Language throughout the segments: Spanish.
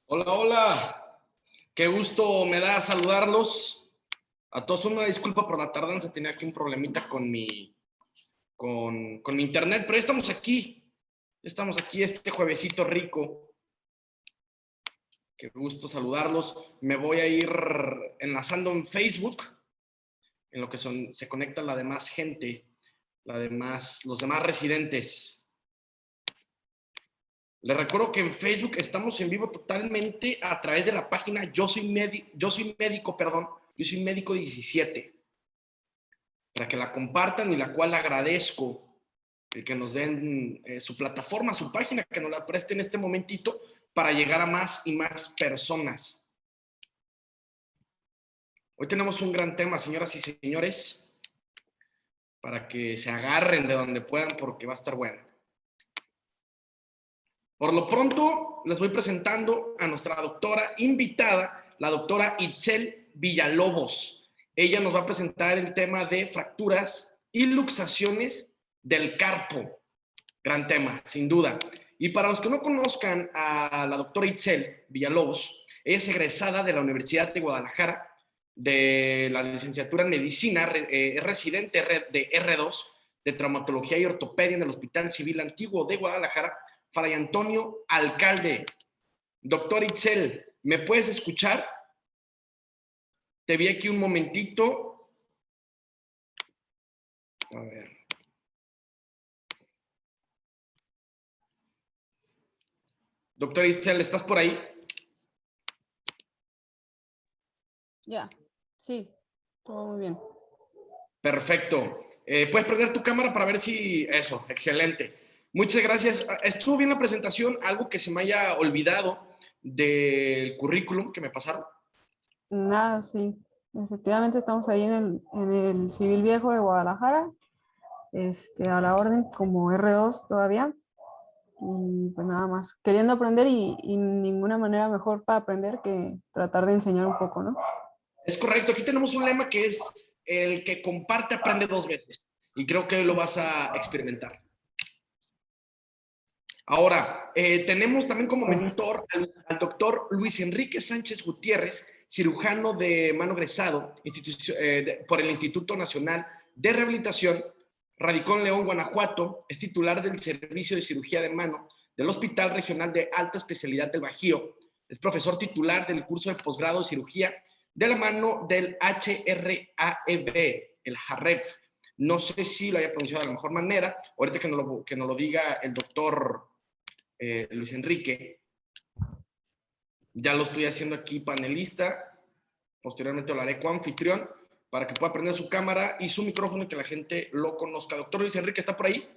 Hola, hola. Qué gusto me da saludarlos. A todos una disculpa por la tardanza, tenía aquí un problemita con mi internet, pero ya estamos aquí. Ya estamos aquí este juevesito rico. Qué gusto saludarlos. Me voy a ir enlazando en Facebook, en lo que se conecta la demás gente, los demás residentes. Les recuerdo que en Facebook estamos en vivo totalmente a través de la página Yo soy médico 17, para que la compartan y la cual agradezco el que nos den su plataforma, su página, que nos la presten en este momentito para llegar a más y más personas. Hoy tenemos un gran tema, señoras y señores, para que se agarren de donde puedan porque va a estar bueno. Por lo pronto, les voy presentando a nuestra doctora invitada, la doctora Itzel Villalobos. Ella nos va a presentar el tema de fracturas y luxaciones del carpo. Gran tema, sin duda. Y para los que no conozcan a la doctora Itzel Villalobos, ella es egresada de la Universidad de Guadalajara, de la licenciatura en medicina, es residente de R2, de traumatología y ortopedia en el Hospital Civil Antiguo de Guadalajara, Fray Antonio Alcalde. Doctor Itzel, ¿me puedes escuchar? Te vi aquí un momentito. A ver. Doctor Itzel, ¿estás por ahí? Ya, sí, todo muy bien. Perfecto. ¿Puedes prender tu cámara para ver si... Eso, excelente. Muchas gracias. ¿Estuvo bien la presentación? ¿Algo que se me haya olvidado del currículum que me pasaron? Nada, sí. Efectivamente estamos ahí en el Civil Viejo de Guadalajara, a la orden como R2 todavía. Y pues nada más, queriendo aprender y ninguna manera mejor para aprender que tratar de enseñar un poco, ¿no? Es correcto. Aquí tenemos un lema que es el que comparte aprende dos veces. Y creo que lo vas a experimentar. Ahora, tenemos también como mentor al doctor Luis Enrique Sánchez Gutiérrez, cirujano de mano egresado por el Instituto Nacional de Rehabilitación, radicó en León, Guanajuato, es titular del Servicio de Cirugía de Mano del Hospital Regional de Alta Especialidad del Bajío, es profesor titular del curso de posgrado de cirugía de la mano del HRAEB, el JAREF. No sé si lo haya pronunciado de la mejor manera, ahorita que nos lo diga el doctor Luis Enrique. Ya lo estoy haciendo aquí panelista. Posteriormente lo haré coanfitrión para que pueda prender su cámara y su micrófono y que la gente lo conozca. Doctor Luis Enrique, ¿está por ahí?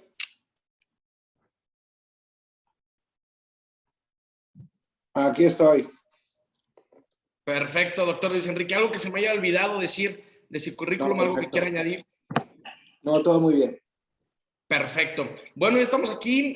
Aquí estoy. Perfecto, doctor Luis Enrique. ¿Algo que se me haya olvidado decir de su currículum? No, ¿Algo que quiera añadir? No, todo muy bien. Perfecto. Bueno, ya estamos aquí.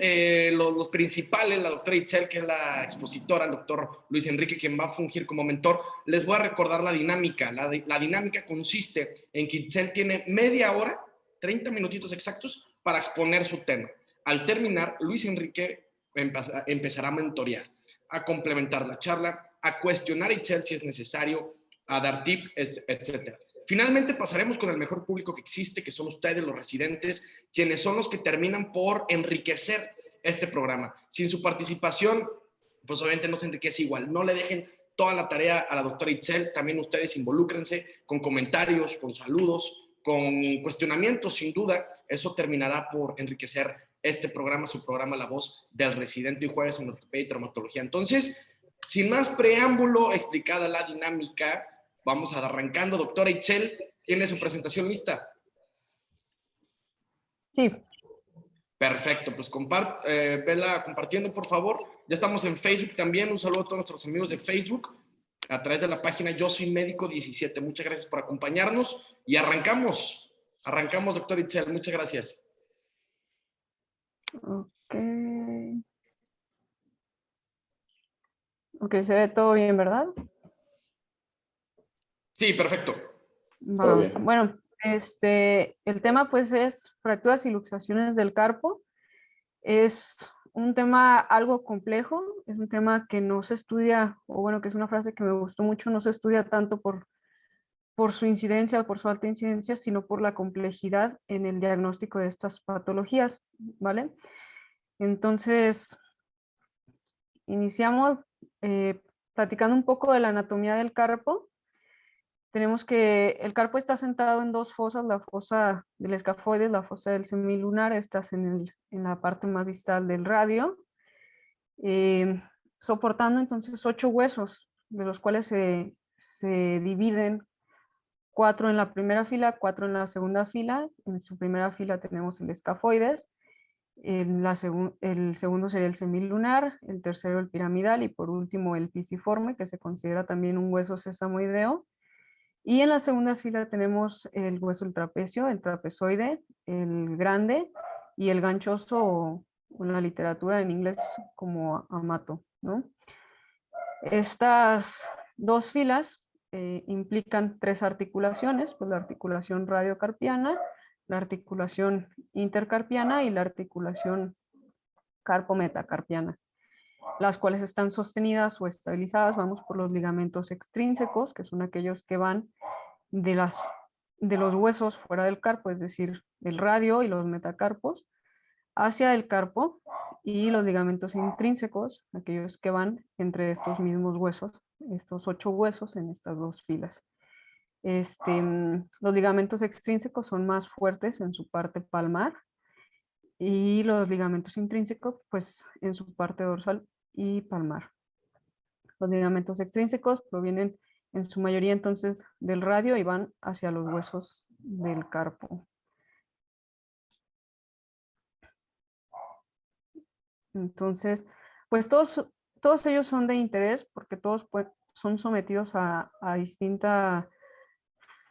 Los principales, la doctora Itzel, que es la expositora, el doctor Luis Enrique, quien va a fungir como mentor. Les voy a recordar la dinámica. La dinámica consiste en que Itzel tiene media hora, 30 minutitos exactos, para exponer su tema. Al terminar, Luis Enrique empezará a mentorear, a complementar la charla, a cuestionar a Itzel si es necesario, a dar tips, etcétera. Finalmente pasaremos con el mejor público que existe, que son ustedes, los residentes, quienes son los que terminan por enriquecer este programa. Sin su participación, pues obviamente no se enriquece igual. No le dejen toda la tarea a la doctora Itzel, también ustedes involúcrense con comentarios, con saludos, con cuestionamientos, sin duda. Eso terminará por enriquecer este programa, su programa La Voz del Residente y Jueves en Ortopedia y Traumatología. Entonces, sin más preámbulo, explicada la dinámica, vamos arrancando. Doctora Itzel, ¿tiene su presentación lista? Sí. Perfecto, pues vela compartiendo, por favor. Ya estamos en Facebook también. Un saludo a todos nuestros amigos de Facebook a través de la página Yo Soy Médico 17. Muchas gracias por acompañarnos y arrancamos. Arrancamos, doctor Itzel. Muchas gracias. Ok. Ok, se ve todo bien, ¿verdad? Sí, perfecto. Todo bien. Bueno, el tema pues es fracturas y luxaciones del carpo. Es un tema algo complejo, es un tema que no se estudia, o bueno, que es una frase que me gustó mucho, no se estudia tanto por su incidencia o por su alta incidencia, sino por la complejidad en el diagnóstico de estas patologías, ¿vale? Entonces, iniciamos platicando un poco de la anatomía del carpo. Tenemos que el carpo está sentado en dos fosas, la fosa del escafoides, la fosa del semilunar, estas en la parte más distal del radio, soportando entonces 8 huesos, de los cuales se dividen 4 en la primera fila, 4 en la segunda fila. En su primera fila tenemos el escafoides, el segundo sería el semilunar, el tercero el piramidal y por último el pisiforme, que se considera también un hueso sesamoideo. Y en la segunda fila tenemos el hueso del trapecio, el trapezoide, el grande y el ganchoso, o en la literatura en inglés como amato, ¿no? Estas dos filas implican 3 articulaciones, pues la articulación radiocarpiana, la articulación intercarpiana y la articulación carpometacarpiana, las cuales están sostenidas o estabilizadas, vamos, por los ligamentos extrínsecos, que son aquellos que van de los huesos fuera del carpo, es decir, el radio y los metacarpos, hacia el carpo, y los ligamentos intrínsecos, aquellos que van entre estos mismos huesos, estos 8 huesos en estas dos filas. Los ligamentos extrínsecos son más fuertes en su parte palmar y los ligamentos intrínsecos pues en su parte dorsal y palmar. Los ligamentos extrínsecos provienen en su mayoría entonces del radio y van hacia los huesos del carpo. Entonces, pues todos ellos son de interés porque todos son sometidos a distinta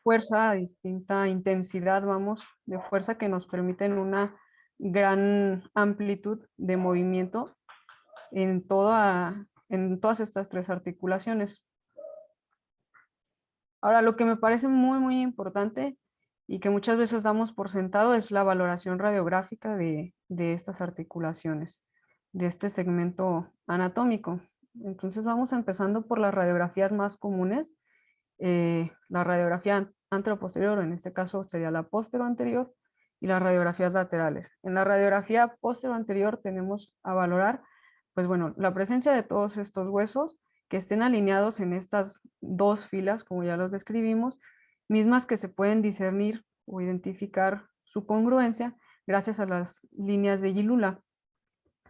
fuerza, a distinta intensidad, vamos, de fuerza que nos permiten una gran amplitud de movimiento en todas estas 3 articulaciones. Ahora, lo que me parece muy, muy importante y que muchas veces damos por sentado es la valoración radiográfica de estas articulaciones, de este segmento anatómico. Entonces vamos empezando por las radiografías más comunes. La radiografía anteroposterior, en este caso sería la posterior-anterior, y las radiografías laterales. En la radiografía posterior-anterior tenemos a valorar, pues bueno, la presencia de todos estos huesos que estén alineados en estas 2 filas, como ya los describimos, mismas que se pueden discernir o identificar su congruencia gracias a las líneas de Gilula.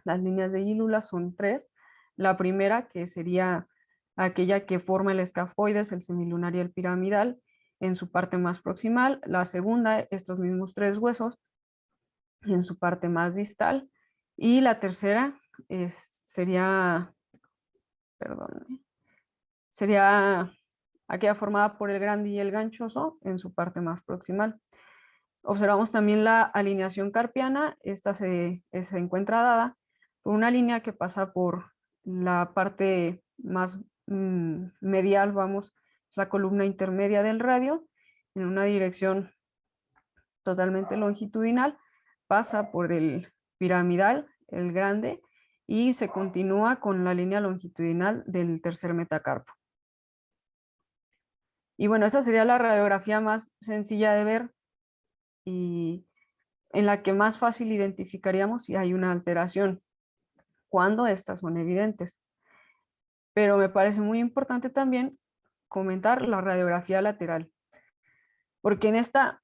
Las líneas de Gilula son 3. La primera, que sería aquella que forma el escafoides, el semilunar y el piramidal en su parte más proximal. La segunda, estos mismos 3 huesos en su parte más distal. Y la tercera sería aquella formada por el grande y el ganchoso en su parte más proximal. Observamos también la alineación carpiana. Esta se encuentra dada por una línea que pasa por la parte más medial, vamos, la columna intermedia del radio, en una dirección totalmente longitudinal, pasa por el piramidal, el grande, y se continúa con la línea longitudinal del tercer metacarpo. Y bueno, esa sería la radiografía más sencilla de ver y en la que más fácil identificaríamos si hay una alteración, cuando estas son evidentes. Pero me parece muy importante también comentar la radiografía lateral, porque en esta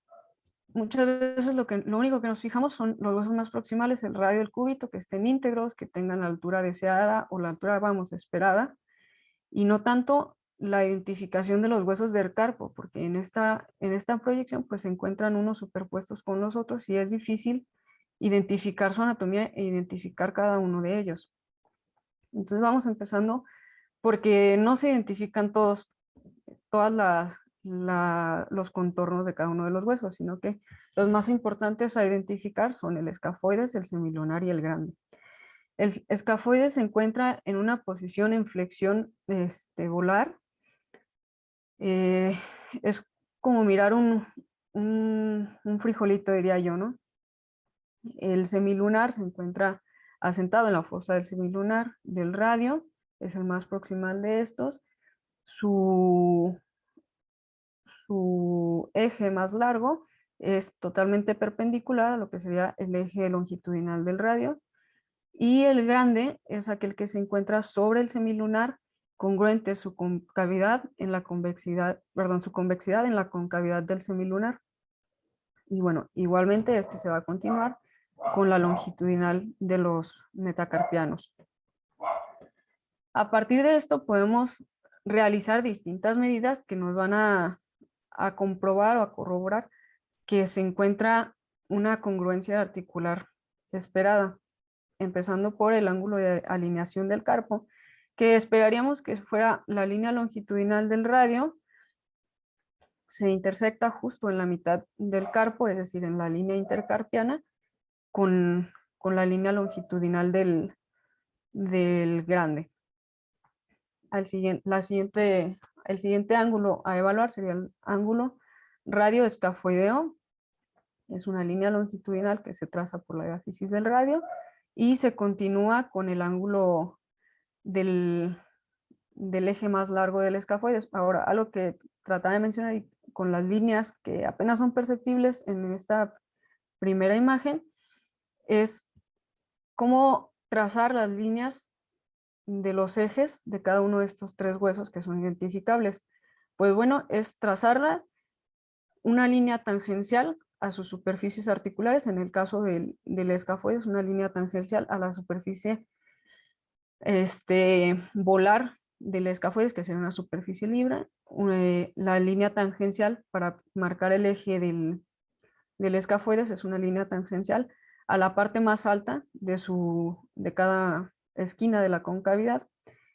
muchas veces lo único que nos fijamos son los huesos más proximales, el radio, el cúbito, que estén íntegros, que tengan la altura deseada o la altura, vamos, esperada, y no tanto la identificación de los huesos del carpo, porque en esta proyección pues se encuentran unos superpuestos con los otros y es difícil identificar su anatomía e identificar cada uno de ellos. Entonces vamos empezando porque no se identifican todos los contornos de cada uno de los huesos, sino que los más importantes a identificar son el escafoides, el semilunar y el grande. El escafoides se encuentra en una posición en flexión volar. Es como mirar un frijolito, diría yo, ¿no? El semilunar se encuentra asentado en la fosa del semilunar del radio, es el más proximal de estos. Su eje más largo es totalmente perpendicular a lo que sería el eje longitudinal del radio, y el grande es aquel que se encuentra sobre el semilunar, congruente su concavidad en la convexidad, perdón, su convexidad en la concavidad del semilunar. Y bueno, igualmente este se va a continuar con la longitudinal de los metacarpianos. A partir de esto podemos realizar distintas medidas que nos van a comprobar o a corroborar que se encuentra una congruencia articular esperada, empezando por el ángulo de alineación del carpo, que esperaríamos que fuera la línea longitudinal del radio, se intersecta justo en la mitad del carpo, es decir, en la línea intercarpiana, con la línea longitudinal del grande. El siguiente ángulo a evaluar sería el ángulo radio-escafoideo. Es una línea longitudinal que se traza por la diáfisis del radio y se continúa con el ángulo del eje más largo del escafoide. Ahora, algo que trataba de mencionar y con las líneas que apenas son perceptibles en esta primera imagen es cómo trazar las líneas de los ejes de cada uno de estos tres huesos que son identificables. Pues bueno, es trazarla una línea tangencial a sus superficies articulares. En el caso del escafoide es una línea tangencial a la superficie volar del escafoide, que sería una superficie libre. La línea tangencial para marcar el eje del escafoide es una línea tangencial a la parte más alta de cada esquina de la concavidad,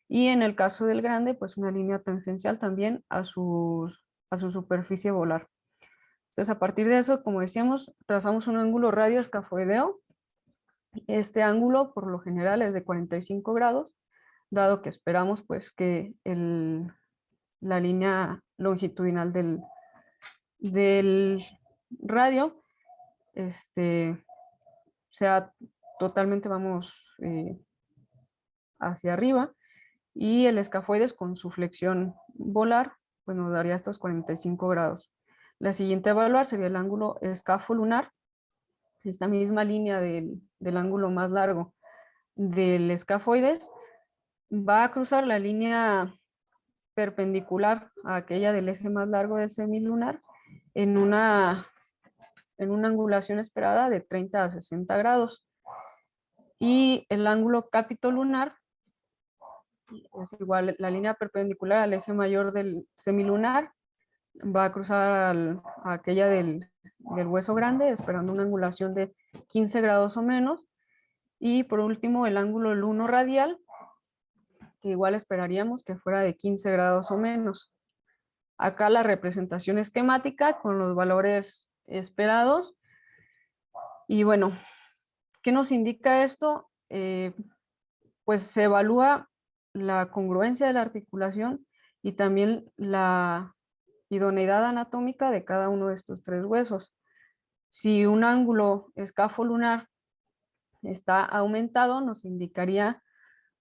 y en el caso del grande pues una línea tangencial también a su superficie volar. Entonces, a partir de eso, como decíamos, trazamos un ángulo radio-escafoideo. Este ángulo por lo general es de 45 grados, dado que esperamos pues que la línea longitudinal del radio sea totalmente, hacia arriba, y el escafoides con su flexión volar pues nos daría estos 45 grados. La siguiente a evaluar sería el ángulo escafolunar. Esta misma línea del ángulo más largo del escafoides va a cruzar la línea perpendicular a aquella del eje más largo del semilunar en una angulación esperada de 30 a 60 grados. Y el ángulo capitolunar es igual, la línea perpendicular al eje mayor del semilunar va a cruzar a aquella del hueso grande, esperando una angulación de 15 grados o menos. Y por último, el ángulo luno radial, que igual esperaríamos que fuera de 15 grados o menos. Acá la representación esquemática con los valores esperados. Y bueno, ¿qué nos indica esto? Pues se evalúa la congruencia de la articulación y también la idoneidad anatómica de cada uno de estos tres huesos. Si un ángulo escafolunar está aumentado, nos indicaría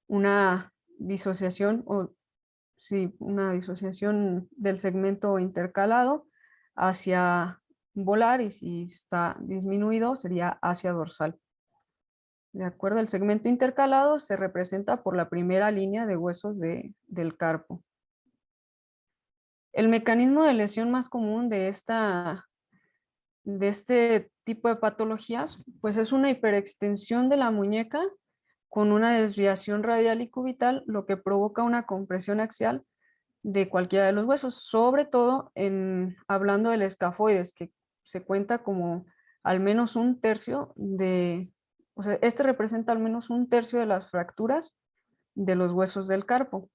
una disociación del segmento intercalado hacia volar, y si está disminuido sería hacia dorsal. De acuerdo, el segmento intercalado se representa por la primera línea de huesos del carpo. El mecanismo de lesión más común de este tipo de patologías, pues es una hiperextensión de la muñeca con una desviación radial y cubital, lo que provoca una compresión axial de cualquiera de los huesos, sobre todo hablando del escafoides, que se cuenta como al menos un tercio o sea, este representa al menos un tercio de las fracturas de los huesos del carpo.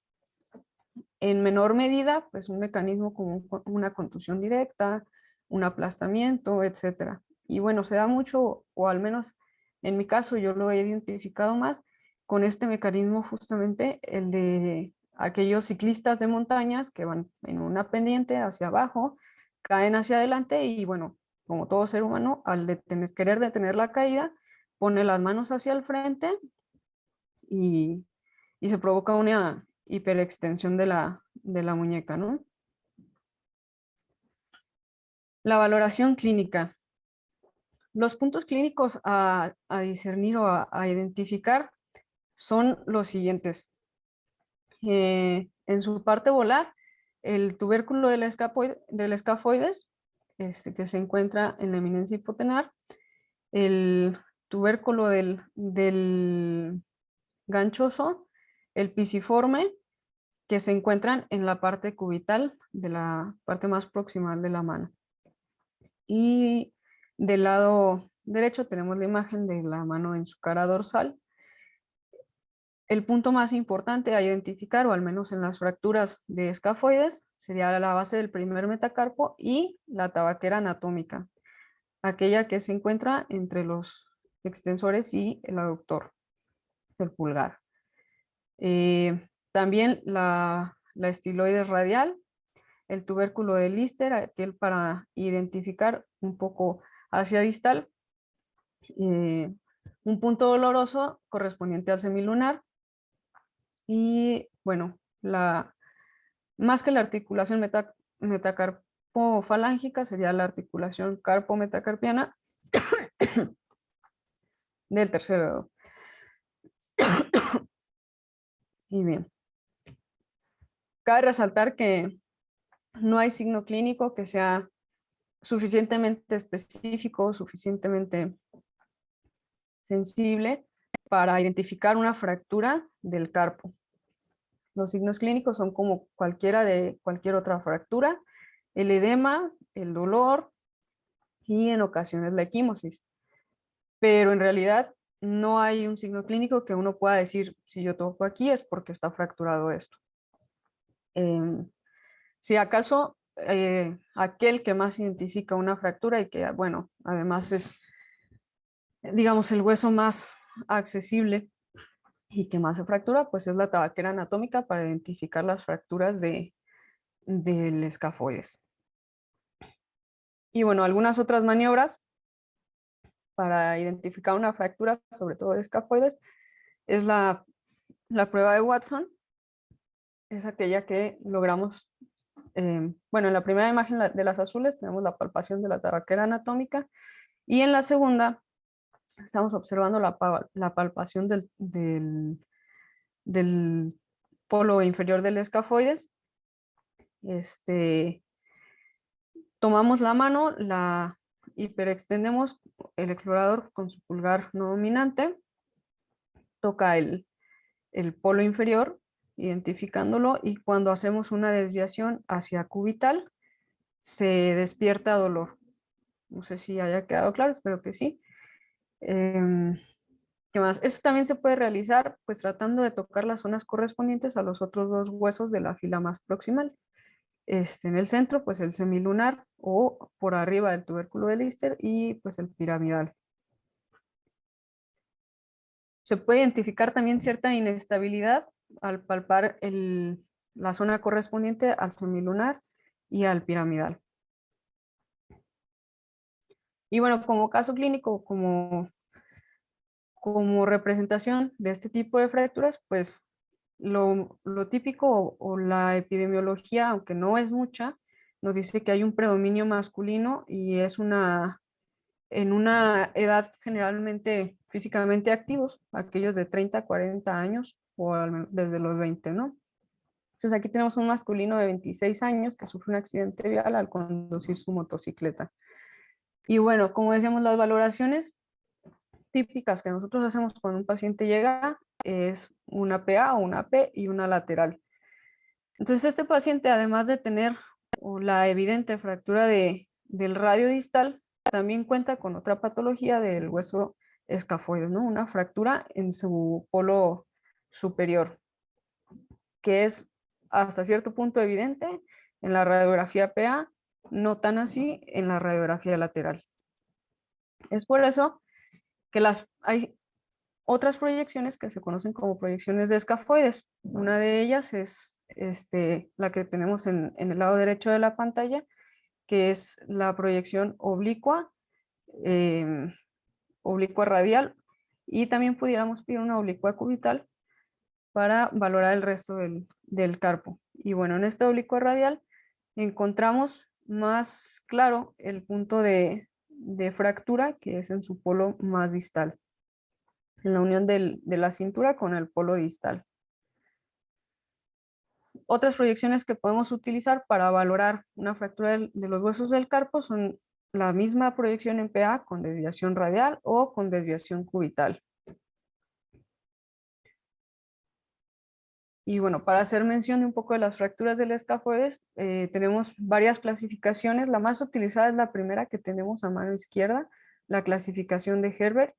En menor medida, pues un mecanismo como una contusión directa, un aplastamiento, etc. Y bueno, se da mucho, o al menos en mi caso yo lo he identificado más con este mecanismo, justamente el de aquellos ciclistas de montañas que van en una pendiente hacia abajo, caen hacia adelante y bueno, como todo ser humano, al querer detener la caída, pone las manos hacia el frente y, y se provoca una hiperextensión de la muñeca, ¿no? La valoración clínica. Los puntos clínicos a discernir o a identificar son los siguientes. En su parte volar, el tubérculo del escafoides, que se encuentra en la eminencia hipotenar, el tubérculo del ganchoso, el pisiforme, que se encuentran en la parte cubital de la parte más proximal de la mano. Y del lado derecho tenemos la imagen de la mano en su cara dorsal. El punto más importante a identificar, o al menos en las fracturas de escafoides, sería la base del primer metacarpo y la tabaquera anatómica, aquella que se encuentra entre los extensores y el aductor del pulgar. También la estiloides radial, el tubérculo de Lister, aquel para identificar un poco hacia distal, un punto doloroso correspondiente al semilunar, y bueno, más que la articulación metacarpofalángica sería la articulación carpo-metacarpiana del tercer dedo. Y bien, cabe resaltar que no hay signo clínico que sea suficientemente específico, suficientemente sensible para identificar una fractura del carpo. Los signos clínicos son como cualquier otra fractura: el edema, el dolor y en ocasiones la equimosis. Pero en realidad no hay un signo clínico que uno pueda decir, si yo toco aquí es porque está fracturado esto. Si acaso aquel que más identifica una fractura y que, bueno, además es, digamos, el hueso más accesible y que más se fractura, pues es la tabaquera anatómica para identificar las fracturas del escafoides. Y bueno, algunas otras maniobras para identificar una fractura, sobre todo de escafoides, es la prueba de Watson. Es aquella que logramos, bueno, en la primera imagen de las azules tenemos la palpación de la tabaquera anatómica, y en la segunda estamos observando la palpación del polo inferior del escafoides. Tomamos la mano, la hiperextendemos, el explorador con su pulgar no dominante toca el polo inferior, identificándolo, y cuando hacemos una desviación hacia cubital, se despierta dolor. No sé si haya quedado claro, espero que sí. ¿Qué más? Esto también se puede realizar pues tratando de tocar las zonas correspondientes a los otros dos huesos de la fila más proximal. En el centro, pues el semilunar, o por arriba del tubérculo de Lister, y pues el piramidal. Se puede identificar también cierta inestabilidad al palpar la zona correspondiente al semilunar y al piramidal. Y bueno, como caso clínico, como representación de este tipo de fracturas, pues lo típico o la epidemiología, aunque no es mucha, nos dice que hay un predominio masculino y es en una edad generalmente físicamente activos, aquellos de 30 a 40 años o desde los 20, ¿no? Entonces aquí tenemos un masculino de 26 años que sufre un accidente vial al conducir su motocicleta. Y bueno, como decíamos, las valoraciones típicas que nosotros hacemos cuando un paciente llega es una PA o una P y una lateral. Entonces este paciente, además de tener la evidente fractura del radio distal, también cuenta con otra patología del hueso escafoides, ¿no? Una fractura en su polo superior, que es hasta cierto punto evidente en la radiografía PA, no tan así en la radiografía lateral. Es por eso que hay otras proyecciones que se conocen como proyecciones de escafoides. Una de ellas es la que tenemos en el lado derecho de la pantalla, que es la proyección oblicua, oblicua radial, y también pudiéramos pedir una oblicua cubital, para valorar el resto del carpo. Y bueno, en este oblicuo radial encontramos más claro el punto de fractura, que es en su polo más distal, en la unión de la cintura con el polo distal. Otras proyecciones que podemos utilizar para valorar una fractura de los huesos del carpo son la misma proyección en PA con desviación radial o con desviación cubital. Y bueno, para hacer mención de un poco de las fracturas del escafoides, tenemos varias clasificaciones. La más utilizada es la primera que tenemos a mano izquierda, la clasificación de Herbert.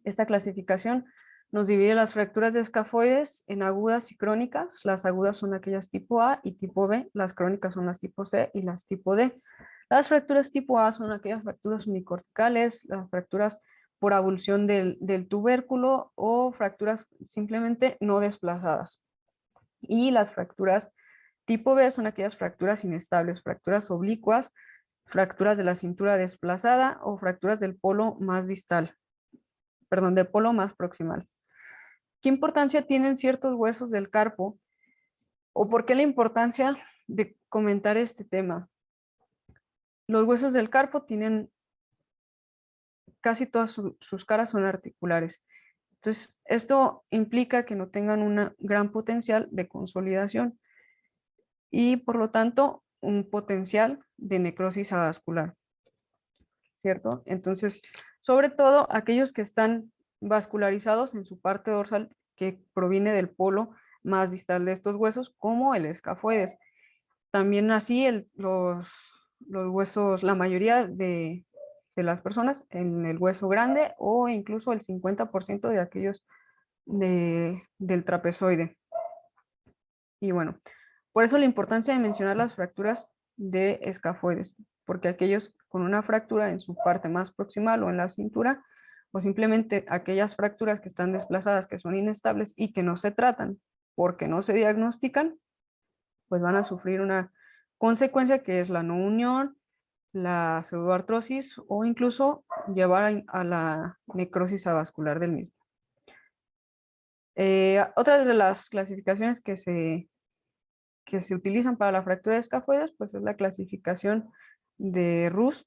Esta clasificación nos divide las fracturas de escafoides en agudas y crónicas. Las agudas son aquellas tipo A y tipo B, las crónicas son las tipo C y las tipo D. Las fracturas tipo A son aquellas fracturas unicorticales, las fracturas por abulsión del tubérculo o fracturas simplemente no desplazadas. Y las fracturas tipo B son aquellas fracturas inestables, fracturas oblicuas, fracturas de la cintura desplazada o fracturas del polo más distal, perdón, del polo más proximal. ¿Qué importancia tienen ciertos huesos del carpo? ¿O por qué la importancia de comentar este tema? Los huesos del carpo tienen casi todas sus caras son articulares. Entonces, esto implica que no tengan un gran potencial de consolidación y, por lo tanto, un potencial de necrosis avascular, ¿cierto? Entonces, sobre todo, aquellos que están vascularizados en su parte dorsal, que proviene del polo más distal de estos huesos, como el escafoides. También así los huesos, la mayoría de las personas en el hueso grande o incluso el 50% de aquellos del trapezoide. Y bueno, por eso la importancia de mencionar las fracturas de escafoides, porque aquellos con una fractura en su parte más proximal o en la cintura, o simplemente aquellas fracturas que están desplazadas, que son inestables y que no se tratan porque no se diagnostican, pues van a sufrir una consecuencia que es la no unión, la pseudoartrosis o incluso llevar a la necrosis avascular del mismo. Otra de las clasificaciones que se utilizan para la fractura de escafoides, pues es la clasificación de Rus,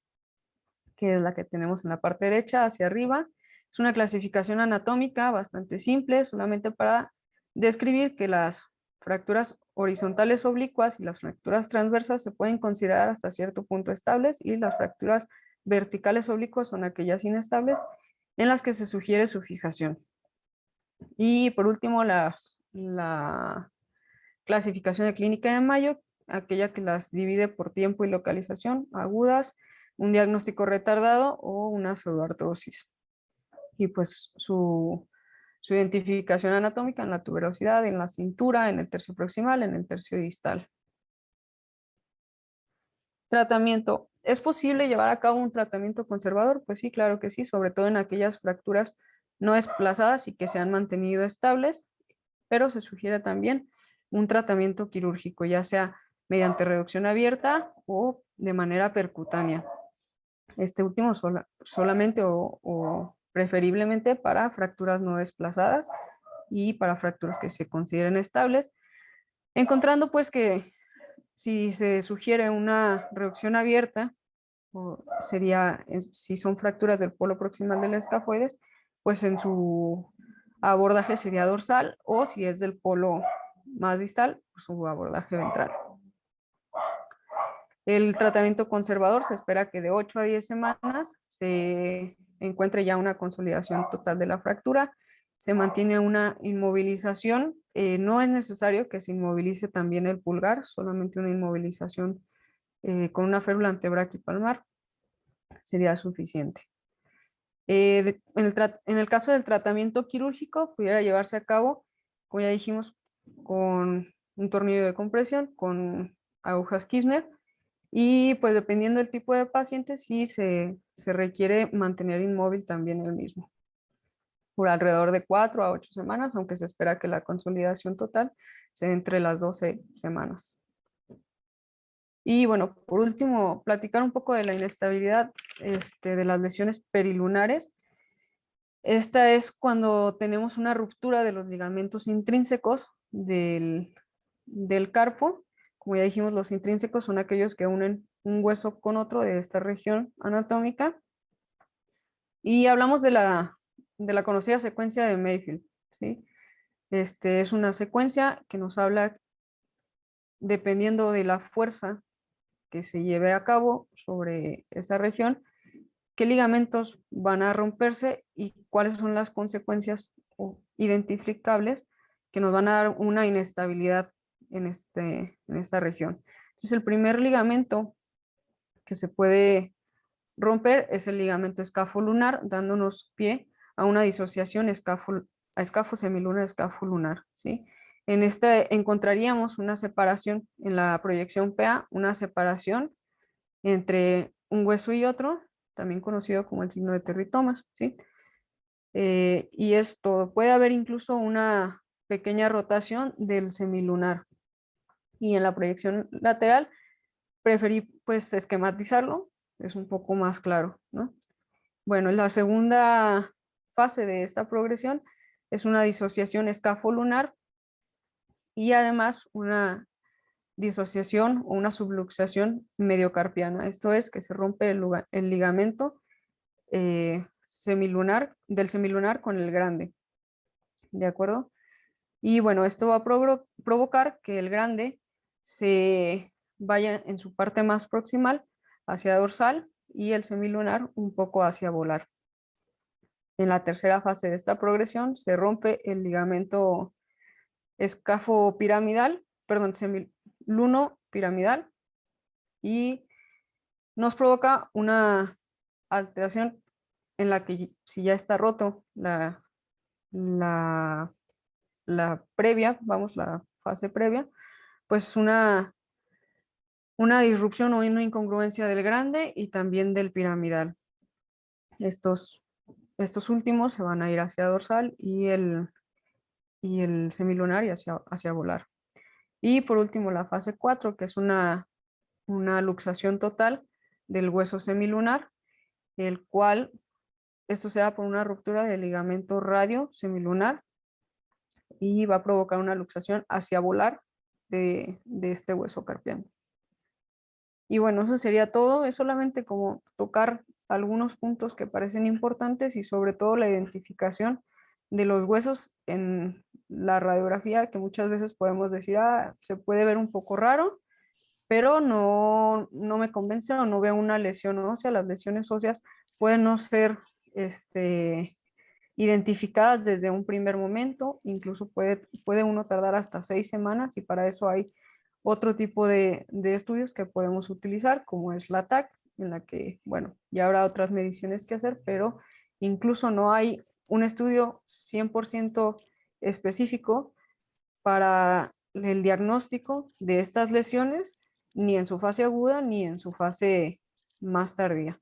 que es la que tenemos en la parte derecha hacia arriba. Es una clasificación anatómica bastante simple, solamente para describir que las fracturas horizontales oblicuas y las fracturas transversas se pueden considerar hasta cierto punto estables y las fracturas verticales oblicuas son aquellas inestables en las que se sugiere su fijación. Y por último, la clasificación de clínica de Mayo, aquella que las divide por tiempo y localización, agudas, un diagnóstico retardado o una pseudoartrosis. Y pues su identificación anatómica en la tuberosidad, en la cintura, en el tercio proximal, en el tercio distal. Tratamiento. ¿Es posible llevar a cabo un tratamiento conservador? Pues sí, claro que sí, sobre todo en aquellas fracturas no desplazadas y que se han mantenido estables, pero se sugiere también un tratamiento quirúrgico, ya sea mediante reducción abierta o de manera percutánea. Este último solamente o preferiblemente para fracturas no desplazadas y para fracturas que se consideren estables, encontrando pues que si se sugiere una reducción abierta, sería si son fracturas del polo proximal del escafoides, pues en su abordaje sería dorsal, o si es del polo más distal, su abordaje ventral. El tratamiento conservador se espera que de 8 a 10 semanas se encuentre ya una consolidación total de la fractura, se mantiene una inmovilización, no es necesario que se inmovilice también el pulgar, solamente una inmovilización con una férula antebraquipalmar sería suficiente. En el caso del tratamiento quirúrgico, pudiera llevarse a cabo, como ya dijimos, con un tornillo de compresión, con agujas Kirchner, y pues dependiendo del tipo de paciente, sí se requiere mantener inmóvil también el mismo, por alrededor de 4 a 8 semanas, aunque se espera que la consolidación total sea entre las 12 semanas. Y bueno, por último, platicar un poco de la inestabilidad de las lesiones perilunares. Esta es cuando tenemos una ruptura de los ligamentos intrínsecos del carpo. Como ya dijimos, los intrínsecos son aquellos que unen un hueso con otro de esta región anatómica. Y hablamos de la conocida secuencia de Mayfield, ¿sí? Es una secuencia que nos habla, dependiendo de la fuerza que se lleve a cabo sobre esta región, qué ligamentos van a romperse y cuáles son las consecuencias identificables que nos van a dar una inestabilidad en esta región. Entonces, el primer ligamento que se puede romper es el ligamento escafolunar, dándonos pie a una disociación escafosemilunar, escafolunar, ¿sí? En este encontraríamos una separación en la proyección PA, una separación entre un hueso y otro, también conocido como el signo de Terry-Thomas, ¿sí? Y esto puede haber incluso una pequeña rotación del semilunar. Y en la proyección lateral preferí pues esquematizarlo, es un poco más claro, ¿no? Bueno, la segunda fase de esta progresión es una disociación escafolunar y además una disociación o una subluxación mediocarpiana. Esto es que se rompe el ligamento del semilunar con el grande, ¿de acuerdo? Y bueno, esto va a provocar que el grande se vaya en su parte más proximal hacia dorsal y el semilunar un poco hacia volar. En la tercera fase de esta progresión se rompe el ligamento escafopiramidal, perdón, semiluno piramidal, y nos provoca una alteración en la que si ya está roto la previa, vamos, la fase previa, pues una disrupción o una incongruencia del grande y también del piramidal. Estos últimos se van a ir hacia dorsal y el semilunar y hacia volar. Y por último la fase 4, que es una luxación total del hueso semilunar, el cual esto se da por una ruptura del ligamento radio semilunar y va a provocar una luxación hacia volar de este hueso carpiano. Y bueno, eso sería todo. Es solamente como tocar algunos puntos que parecen importantes y sobre todo la identificación de los huesos en la radiografía, que muchas veces podemos decir, se puede ver un poco raro, pero no me convence o no veo una lesión ósea. Las lesiones óseas pueden no ser identificadas desde un primer momento, incluso puede uno tardar hasta 6 semanas y para eso hay otro tipo de estudios que podemos utilizar, como es la TAC, en la que, bueno, ya habrá otras mediciones que hacer, pero incluso no hay un estudio 100% específico para el diagnóstico de estas lesiones, ni en su fase aguda ni en su fase más tardía.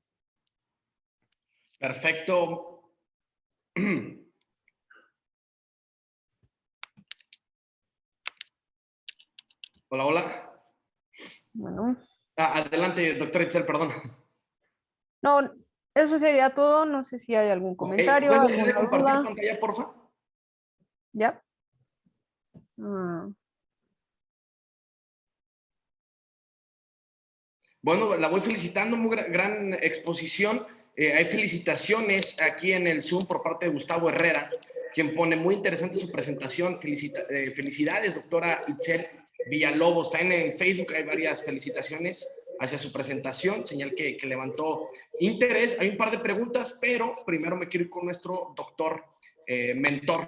Perfecto. Hola, hola. Bueno. Adelante, doctor Itzel, perdón. No, eso sería todo. No sé si hay algún comentario, ¿Puedes dejar de alguna compartir duda. pantalla, porfa? ¿Ya? Bueno, la voy felicitando, muy gran exposición. Hay felicitaciones aquí en el Zoom por parte de Gustavo Herrera, quien pone muy interesante su presentación. Felicidades, doctora Itzel Villalobos. También en Facebook hay varias felicitaciones hacia su presentación, señal que levantó interés. Hay un par de preguntas, pero primero me quiero ir con nuestro doctor mentor.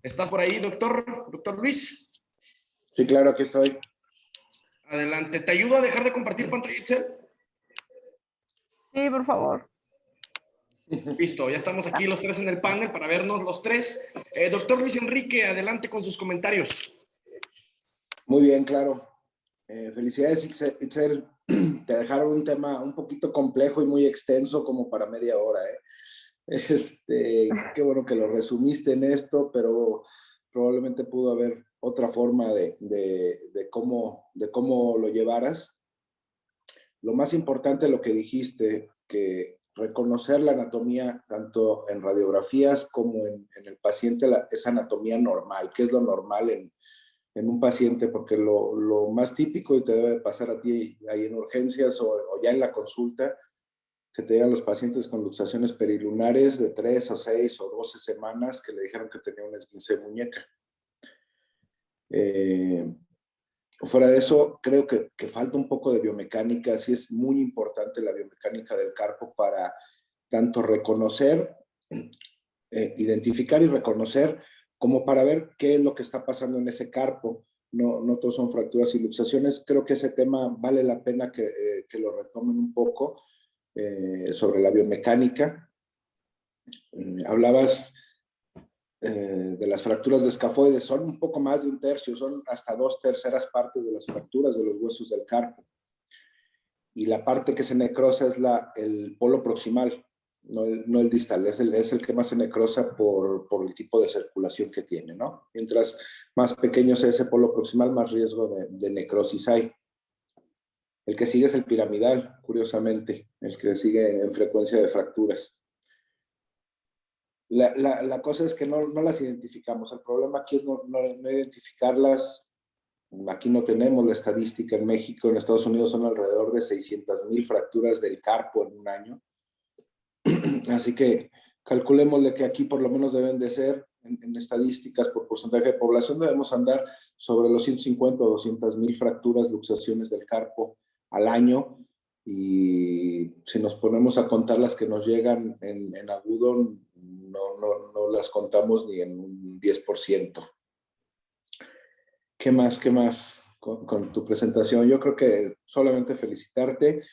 ¿Estás por ahí, doctor Luis? Sí, claro, aquí estoy. Adelante. ¿Te ayudo a dejar de compartir pantalla, Itzel? Sí, por favor. Listo, ya estamos aquí los tres en el panel para vernos los tres. Doctor Luis Enrique, adelante con sus comentarios. Muy bien, claro. Felicidades, Itzel. Te dejaron un tema un poquito complejo y muy extenso como para media hora. Qué bueno que lo resumiste en esto, pero probablemente pudo haber otra forma de cómo lo llevaras. Lo más importante, lo que dijiste, que reconocer la anatomía tanto en radiografías como en el paciente, esa anatomía normal, qué es lo normal en un paciente, porque lo más típico, y te debe pasar a ti ahí en urgencias o ya en la consulta, que te llegan los pacientes con luxaciones perilunares de 3 o 6 o 12 semanas que le dijeron que tenía un esguince de muñeca. Fuera de eso, creo que falta un poco de biomecánica. Sí es muy importante la biomecánica del carpo para tanto reconocer, identificar y reconocer, como para ver qué es lo que está pasando en ese carpo. No todos son fracturas y luxaciones. Creo que ese tema vale la pena que lo retomen un poco sobre la biomecánica. Hablabas de las fracturas de escafoides, son un poco más de un tercio, son hasta 2/3 partes de las fracturas de los huesos del carpo. Y la parte que se necrosa es el polo proximal, no el distal, es el que más se necrosa por el tipo de circulación que tiene, ¿no? Mientras más pequeño sea ese polo proximal, más riesgo de necrosis hay. El que sigue es el piramidal, curiosamente, el que sigue en frecuencia de fracturas. La cosa es que no las identificamos. El problema aquí es no identificarlas. Aquí no tenemos la estadística en México. En Estados Unidos son alrededor de 600,000 fracturas del carpo en un año. Así que calculémosle que aquí por lo menos deben de ser, en estadísticas por porcentaje de población, debemos andar sobre los 150 o 200,000 fracturas, luxaciones del carpo al año. Y si nos ponemos a contar las que nos llegan en agudo, no las contamos ni en un 10%. ¿Qué más con tu presentación? Yo creo que solamente felicitarte,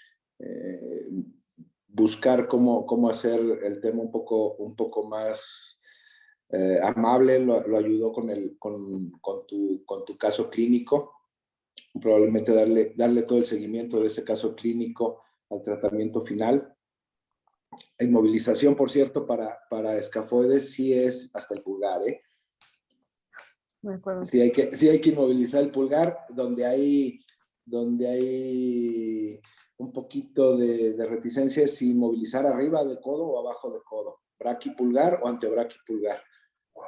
buscar cómo hacer el tema un poco más amable, lo ayudó con tu caso clínico. Probablemente darle todo el seguimiento de ese caso clínico al tratamiento final. La inmovilización, por cierto, para escafoides sí es hasta el pulgar, ¿eh? Me acuerdo. Sí hay que inmovilizar el pulgar donde hay un poquito de reticencia, es inmovilizar arriba de codo o abajo de codo, braquipulgar o antebraquipulgar,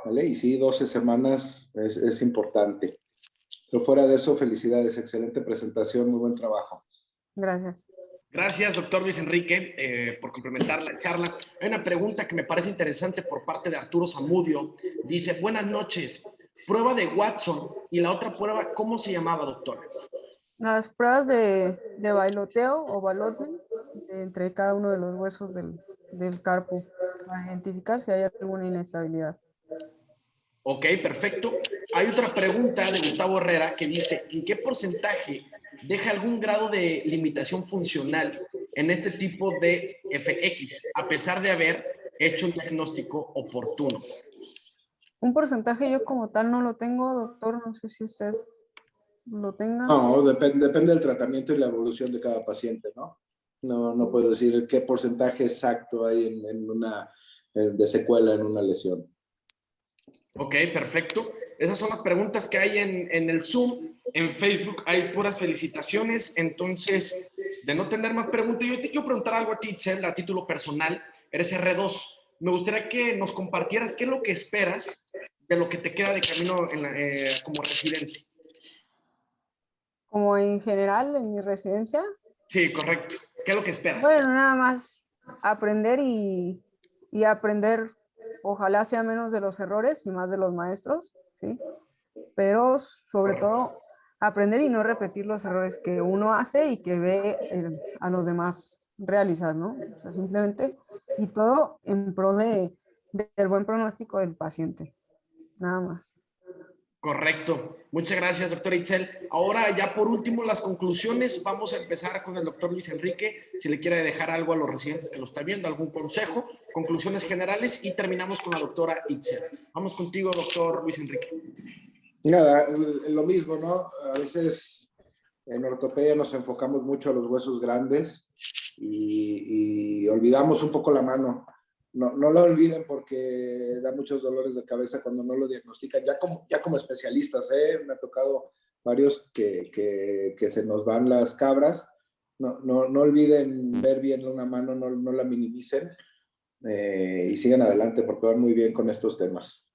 ¿vale? Y sí, 12 semanas es importante. Pero fuera de eso, felicidades, excelente presentación, muy buen trabajo. Gracias. Gracias, doctor Luis Enrique, por complementar la charla. Hay una pregunta que me parece interesante por parte de Arturo Zamudio. Dice, buenas noches, prueba de Watson y la otra prueba, ¿cómo se llamaba, doctor? Las pruebas de bailoteo o ballotment entre cada uno de los huesos del carpo para identificar si hay alguna inestabilidad. Ok, perfecto. Hay otra pregunta de Gustavo Herrera que dice, ¿en qué porcentaje deja algún grado de limitación funcional en este tipo de FX, a pesar de haber hecho un diagnóstico oportuno? Un porcentaje yo como tal no lo tengo, doctor, no sé si usted lo tenga. No, depende del tratamiento y la evolución de cada paciente, ¿no? No puedo decir qué porcentaje exacto hay de secuela en una lesión. Ok, perfecto. Esas son las preguntas que hay en el Zoom. En Facebook hay puras felicitaciones. Entonces, de no tener más preguntas, yo te quiero preguntar algo a ti, Itzel, a título personal. Eres R2. Me gustaría que nos compartieras qué es lo que esperas de lo que te queda de camino como residente. Como en general en mi residencia. Sí, correcto. ¿Qué es lo que esperas? Bueno, nada más aprender y aprender, ojalá sea menos de los errores y más de los maestros, ¿sí? Pero sobre todo aprender y no repetir los errores que uno hace y que ve a los demás realizar, ¿no? O sea, simplemente, y todo en pro del buen pronóstico del paciente, nada más. Correcto. Muchas gracias, doctor Itzel. Ahora, ya por último, las conclusiones. Vamos a empezar con el doctor Luis Enrique. Si le quiere dejar algo a los residentes que lo están viendo, algún consejo, conclusiones generales, y terminamos con la doctora Itzel. Vamos contigo, doctor Luis Enrique. Nada, lo mismo, ¿no? A veces en ortopedia nos enfocamos mucho a los huesos grandes y olvidamos un poco la mano. No lo olviden porque da muchos dolores de cabeza cuando no lo diagnostican, ya como especialistas, ¿eh? Me ha tocado varios que se nos van las cabras no olviden ver bien una mano, no la minimicen y sigan adelante porque van muy bien con estos temas.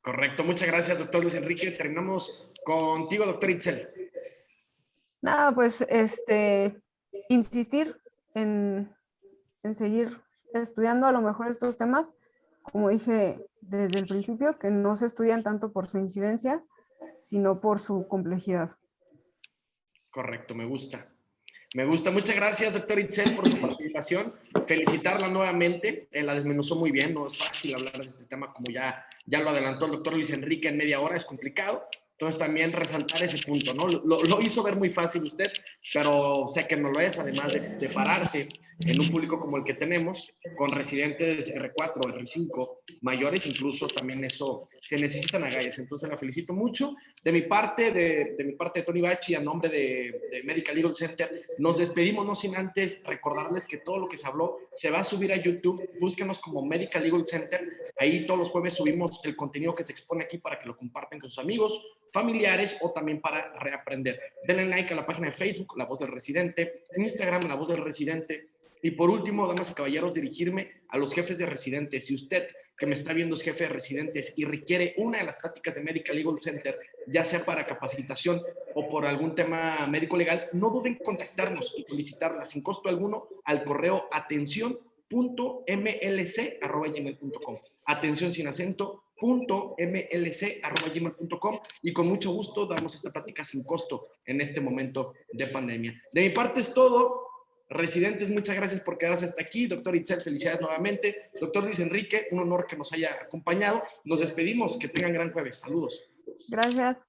Correcto, muchas gracias, doctor Luis Enrique. Terminamos contigo, doctor Itzel. Nada, pues insistir en seguir estudiando a lo mejor estos temas, como dije desde el principio, que no se estudian tanto por su incidencia, sino por su complejidad. Correcto, me gusta. Me gusta. Muchas gracias, doctor Itzel, por su participación. Felicitarla nuevamente. La desmenuzó muy bien. No es fácil hablar de este tema, como ya lo adelantó el doctor Luis Enrique en media hora. Es complicado. Entonces, también resaltar ese punto, ¿no? Lo hizo ver muy fácil usted, pero sé que no lo es, además de pararse en un público como el que tenemos, con residentes R4, R5, mayores, incluso también eso, se necesitan agallas. Entonces, la felicito mucho. De mi parte, de Tony Bachi, a nombre de Medical Legal Center, nos despedimos, no sin antes recordarles que todo lo que se habló se va a subir a YouTube. Búsquenos como Medical Legal Center. Ahí todos los jueves subimos el contenido que se expone aquí para que lo compartan con sus amigos, familiares o también para reaprender. Denle like a la página de Facebook, La Voz del Residente, en Instagram, La Voz del Residente. Y por último, damas y caballeros, dirigirme a los jefes de residentes. Si usted que me está viendo es jefe de residentes y requiere una de las prácticas de Medical Legal Center, ya sea para capacitación o por algún tema médico legal, no duden en contactarnos y solicitarla sin costo alguno al correo atención.mlc@gmail.com. Atención sin acento .mlc@gmail.com y con mucho gusto damos esta práctica sin costo en este momento de pandemia. De mi parte es todo. Residentes, muchas gracias por quedarse hasta aquí. Doctor Itzel, felicidades nuevamente. Doctor Luis Enrique, un honor que nos haya acompañado. Nos despedimos. Que tengan gran jueves. Saludos. Gracias.